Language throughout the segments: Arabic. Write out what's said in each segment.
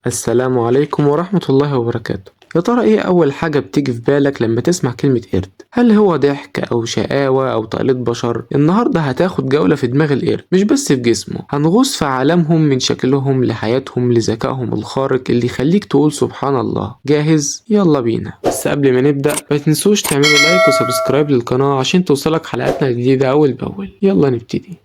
السلام عليكم ورحمة الله وبركاته. يا ترى ايه أول حاجة بتيجي في بالك لما تسمع كلمة قرد؟ هل هو ضحك أو شقاوة أو تقليد بشر؟ النهاردة هتاخد جولة في دماغ القرد، مش بس في جسمه، هنغوص في عالمهم من شكلهم لحياتهم لذكائهم الخارق اللي يخليك تقول سبحان الله. جاهز؟ يلا بينا. بس قبل ما نبدأ ما تنسوش تعملوا لايك وسبسكرايب للقناة عشان توصلك حلقاتنا الجديدة أول بأول. يلا نبتدي.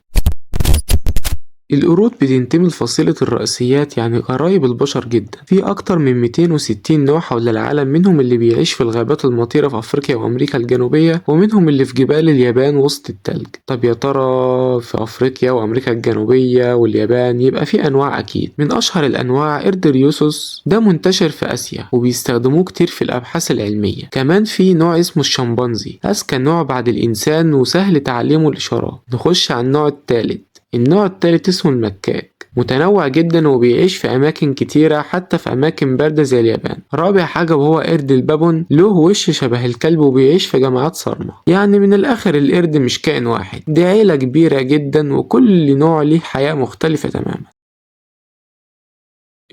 القرود بتنتمي لفصيلة الرئيسيات، يعني قرايب البشر جدا. في أكتر من 260 نوع حول العالم، منهم اللي بيعيش في الغابات المطيرة في أفريقيا وأمريكا الجنوبية، ومنهم اللي في جبال اليابان وسط التلج. طب يا ترى في أفريقيا وأمريكا الجنوبية واليابان يبقى في أنواع أكيد. من أشهر الأنواع قرد ريوسوس، ده منتشر في آسيا وبيستخدموه كتير في الأبحاث العلمية. كمان في نوع اسمه الشمبانزي، أذكى نوع بعد الإنسان وسهل تعليمه الإشارات. نخش على النوع الثالث. النوع التالت اسمه المكاك، متنوع جدا وبيعيش في أماكن كتيرة حتى في أماكن باردة زي اليابان. رابع حاجة وهو قرد البابون، له وش شبه الكلب وبيعيش في جماعات صارمة. يعني من الآخر القرد مش كائن واحد، دي عيلة كبيرة جدا وكل نوع ليه حياة مختلفة تماما.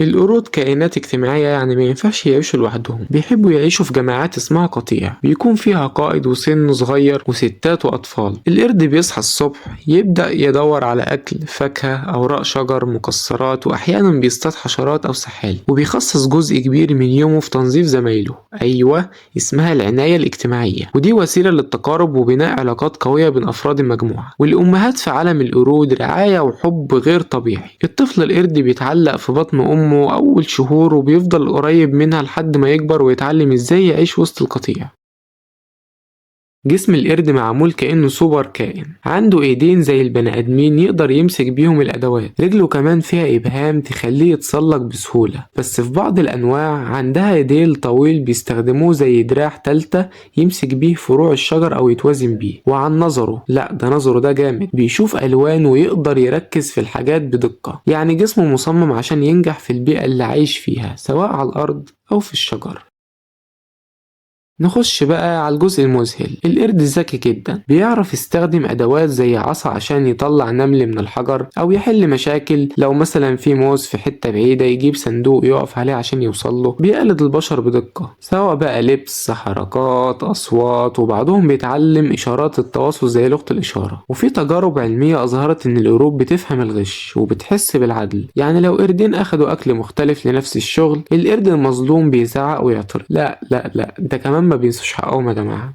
القرود كائنات اجتماعية، يعني ما ينفعش يعيشوا لوحدهم، بيحبوا يعيشوا في جماعات اسمها قطيع، بيكون فيها قائد وسن صغير وستات وأطفال. القرد بيصحى الصبح يبدأ يدور على أكل، فاكهة، أوراق شجر، مكسرات، وأحيانا بيصطاد حشرات أو سحالي، وبيخصص جزء كبير من يومه في تنظيف زمايله. أيوة، اسمها العناية الاجتماعية، ودي وسيلة للتقارب وبناء علاقات قوية بين أفراد المجموعة. والأمهات في عالم القرود رعاية وحب غير طبيعي. الطفل القرد بيتعلق في بطن أمه أول شهور وبيفضل قريب منها لحد ما يكبر ويتعلم إزاي يعيش وسط القطيع. جسم القرد معمول كأنه سوبر كائن، عنده ايدين زي البني ادمين يقدر يمسك بيهم الادوات، رجله كمان فيها ابهام تخليه يتسلق بسهولة. بس في بعض الانواع عندها ديل طويل بيستخدموه زي دراع تالتة يمسك بيه فروع الشجر او يتوازن بيه. وعن نظره، لا ده نظره ده جامد، بيشوف الوان ويقدر يركز في الحاجات بدقة. يعني جسمه مصمم عشان ينجح في البيئة اللي عايش فيها، سواء على الارض او في الشجر. نخش بقى على الجزء المذهل. القرد ذكي جدا، بيعرف يستخدم ادوات زي عصا عشان يطلع نمل من الحجر او يحل مشاكل. لو مثلا في موز في حتة بعيدة يجيب صندوق يقف عليه عشان يوصله. بيقلد البشر بدقة، سواء بقى لبس، حركات، اصوات، وبعضهم بيتعلم اشارات التواصل زي لغة الاشارة. وفي تجارب علمية اظهرت ان القرود بتفهم الغش وبتحس بالعدل. يعني لو قردين اخدوا اكل مختلف لنفس الشغل، القرد المظلوم بيزعق ويعترض. لا لا لا، ده كمان ما بينسوش حقهم يا جماعة.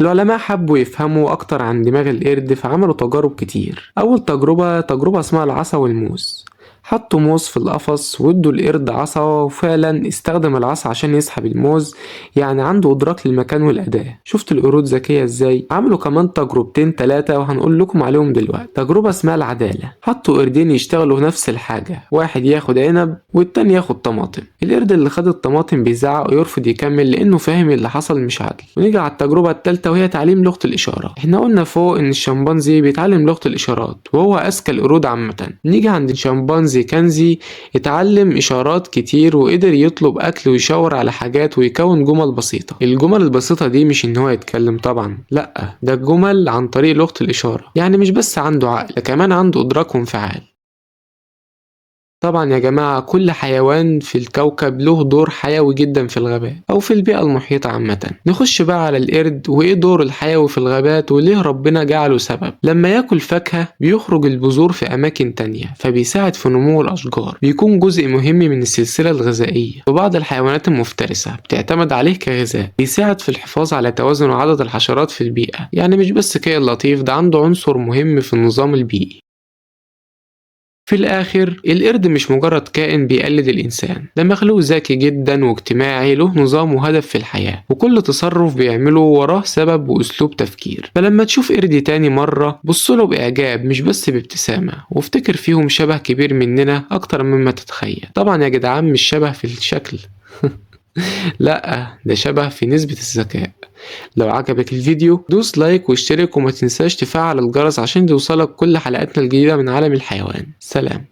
العلماء حبوا يفهموا أكتر عن دماغ القرد فعملوا تجارب كتير. أول تجربة اسمها العصا والموز. حطوا موز في القفص وادوا القرد عصا، وفعلا استخدم العصا عشان يسحب الموز، يعني عنده إدراك للمكان والأداة. شفت القرود ذكية ازاي؟ عملوا كمان تجربتين تلاتة وهنقول لكم عليهم دلوقتي. تجربة اسمها العدالة، حطوا قردين يشتغلوا نفس الحاجة، واحد ياخد عنب والتاني ياخد طماطم. القرد اللي خد الطماطم بيزعق ويرفض يكمل لأنه فاهم اللي حصل مش عدل. ونيجي على التجربة التالتة وهي تعليم لغة الإشارة. احنا قلنا فوق إن الشمبانزي بيتعلم لغة الإشارات وهو أذكى القرود عامة. نيجي عند الشمبانزي كنزي، اتعلم إشارات كتير وقدر يطلب أكل ويشاور على حاجات ويكون جمل بسيطة. الجمل البسيطة دي مش إن هو يتكلم طبعا، لأ، ده الجمل عن طريق لغة الإشارة. يعني مش بس عنده عقل، كمان عنده إدراك وانفعال. طبعا يا جماعة، كل حيوان في الكوكب له دور حيوي جدا في الغابات أو في البيئة المحيطة عامة. نخش بقى على القرد وإيه دور الحيوي في الغابات وليه ربنا جعله سبب. لما ياكل فاكهة بيخرج البذور في أماكن تانية فبيساعد في نمو الأشجار، بيكون جزء مهم من السلسلة الغذائية. وبعض الحيوانات المفترسة بتعتمد عليه كغذاء، بيساعد في الحفاظ على توازن عدد الحشرات في البيئة. يعني مش بس كائن لطيف، ده عنده عنصر مهم في النظام البيئي. في الآخر القرد مش مجرد كائن بيقلد الإنسان، ده مخلوق ذكي جدا واجتماعي، له نظام وهدف في الحياة، وكل تصرف بيعمله وراه سبب وأسلوب تفكير. فلما تشوف قرد تاني مرة بصله بإعجاب مش بس بابتسامة، وافتكر فيهم شبه كبير مننا أكتر مما تتخيل. طبعا يا جدعان مش شبه في الشكل لأ، ده شبه في نسبة الذكاء. لو عجبك الفيديو دوس لايك واشترك وما تنساش تفعل الجرس عشان يوصلك كل حلقاتنا الجديدة من عالم الحيوان. سلام.